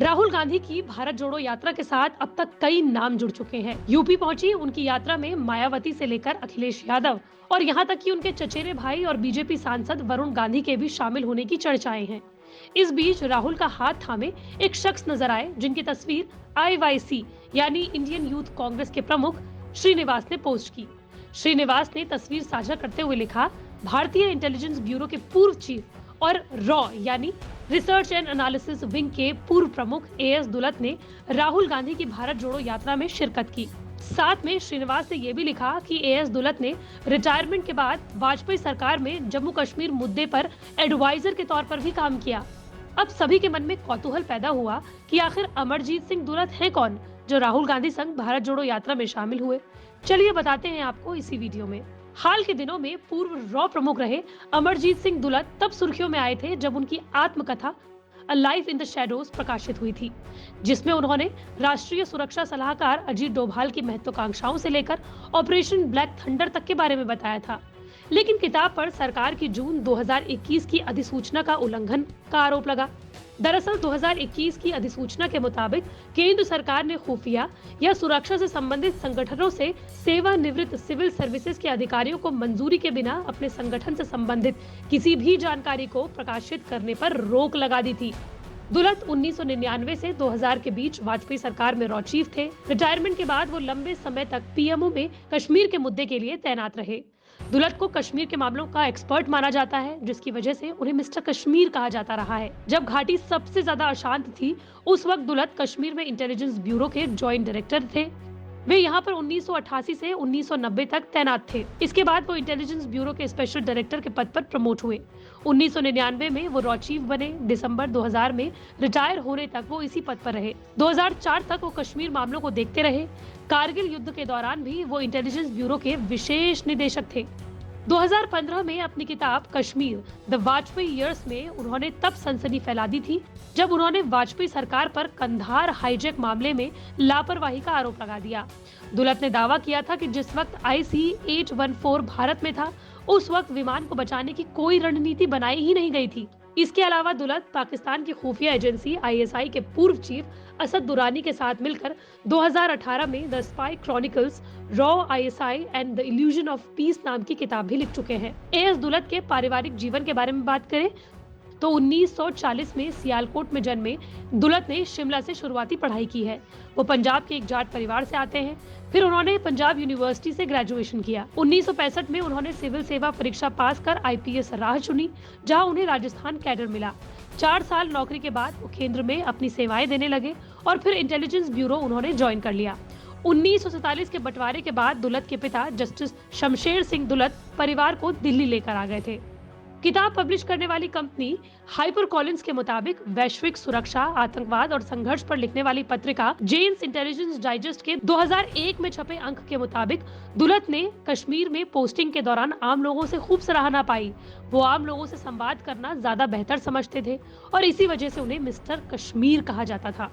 राहुल गांधी की भारत जोड़ो यात्रा के साथ अब तक कई नाम जुड़ चुके हैं। यूपी पहुंची उनकी यात्रा में मायावती से लेकर अखिलेश यादव और यहां तक कि उनके चचेरे भाई और बीजेपी सांसद वरुण गांधी के भी शामिल होने की चर्चाएं हैं। इस बीच राहुल का हाथ थामे एक शख्स नजर आए जिनकी तस्वीर आईवाईसी यानी इंडियन यूथ कांग्रेस के प्रमुख श्रीनिवास ने पोस्ट की। श्रीनिवास ने तस्वीर साझा करते हुए लिखा, भारतीय इंटेलिजेंस ब्यूरो के पूर्व चीफ और रॉ यानी रिसर्च एंड एनालिसिस विंग के पूर्व प्रमुख एएस दुलत ने राहुल गांधी की भारत जोड़ो यात्रा में शिरकत की। साथ में श्रीनिवास ने यह भी लिखा कि एएस दुलत ने रिटायरमेंट के बाद वाजपेयी सरकार में जम्मू कश्मीर मुद्दे पर एडवाइजर के तौर पर भी काम किया। अब सभी के मन में कौतूहल पैदा हुआ कि आखिर अमरजीत सिंह दुलत हैं कौन, जो राहुल गांधी संग भारत जोड़ो यात्रा में शामिल हुए। चलिए बताते हैं आपको इसी वीडियो में। हाल के दिनों में पूर्व रॉ प्रमुख रहे अमरजीत सिंह दुलत तब सुर्खियों में आए थे जब उनकी आत्मकथा a life in the shadows प्रकाशित हुई थी, जिसमें उन्होंने राष्ट्रीय सुरक्षा सलाहकार अजीत डोभाल की महत्वाकांक्षाओं से लेकर ऑपरेशन ब्लैक थंडर तक के बारे में बताया था। लेकिन किताब पर सरकार की जून 2021 की अधिसूचना का उल्लंघन का आरोप लगा। दरअसल 2021 की अधिसूचना के मुताबिक केंद्र सरकार ने खुफिया या सुरक्षा से संबंधित संगठनों से सेवानिवृत्त सिविल सर्विसेज के अधिकारियों को मंजूरी के बिना अपने संगठन से संबंधित किसी भी जानकारी को प्रकाशित करने पर रोक लगा दी थी। दुलत 1999 से 2000 के बीच वाजपेयी सरकार में रॉ चीफ थे। रिटायरमेंट के बाद वो लंबे समय तक पीएमओ में कश्मीर के मुद्दे के लिए तैनात रहे। दुलत को कश्मीर के मामलों का एक्सपर्ट माना जाता है, जिसकी वजह से उन्हें मिस्टर कश्मीर कहा जाता रहा है। जब घाटी सबसे ज्यादा अशांत थी, उस वक्त दुलत कश्मीर में इंटेलिजेंस ब्यूरो के जॉइंट डायरेक्टर थे। वे यहाँ पर 1988 से 1990 तक तैनात थे। इसके बाद वो इंटेलिजेंस ब्यूरो के स्पेशल डायरेक्टर के पद पर प्रमोट हुए। 1999 में वो रॉ चीफ बने। दिसंबर 2000 में रिटायर होने तक वो इसी पद पर रहे। 2004 तक वो कश्मीर मामलों को देखते रहे। कारगिल युद्ध के दौरान भी वो इंटेलिजेंस ब्यूरो के विशेष निदेशक थे। 2015 में अपनी किताब कश्मीर द वाजपेयी ईयर्स में उन्होंने तब सनसनी फैला दी थी जब उन्होंने वाजपेयी सरकार पर कंधार हाईजैक मामले में लापरवाही का आरोप लगा दिया। दुलत ने दावा किया था कि जिस वक्त IC-814 भारत में था, उस वक्त विमान को बचाने की कोई रणनीति बनाई ही नहीं गई थी। इसके अलावा दुलत पाकिस्तान की खुफिया एजेंसी ISI के पूर्व चीफ असद दुरानी के साथ मिलकर 2018 में the spy chronicles raw ISI and the illusion of peace नाम की किताब भी लिख चुके हैं। एएस दुलत के पारिवारिक जीवन के बारे में बात करें तो 1940 में सियालकोट में जन्मे दुलत ने शिमला से शुरुआती पढ़ाई की है। वो पंजाब के एक जाट परिवार से आते हैं। फिर उन्होंने पंजाब यूनिवर्सिटी से ग्रेजुएशन किया। 1965 में उन्होंने सिविल सेवा परीक्षा पास कर IPS राह चुनी, जहां उन्हें राजस्थान कैडर मिला। 4 साल नौकरी के बाद वो केंद्र में अपनी सेवाएं देने लगे और फिर इंटेलिजेंस ब्यूरो उन्होंने ज्वाइन कर लिया। 1947 के बंटवारे के बाद दुलत के पिता जस्टिस शमशेर सिंह दुलत परिवार को दिल्ली लेकर आ गए थे। किताब पब्लिश करने वाली कंपनी हाइपर कॉलिंस के मुताबिक वैश्विक सुरक्षा, आतंकवाद और संघर्ष पर लिखने वाली पत्रिका जेन्स इंटेलिजेंस डाइजेस्ट के 2001 में छपे अंक के मुताबिक दुलत ने कश्मीर में पोस्टिंग के दौरान आम लोगों से खूब सराहना पाई। वो आम लोगों से संवाद करना ज्यादा बेहतर समझते थे और इसी वजह से उन्हें मिस्टर कश्मीर कहा जाता था।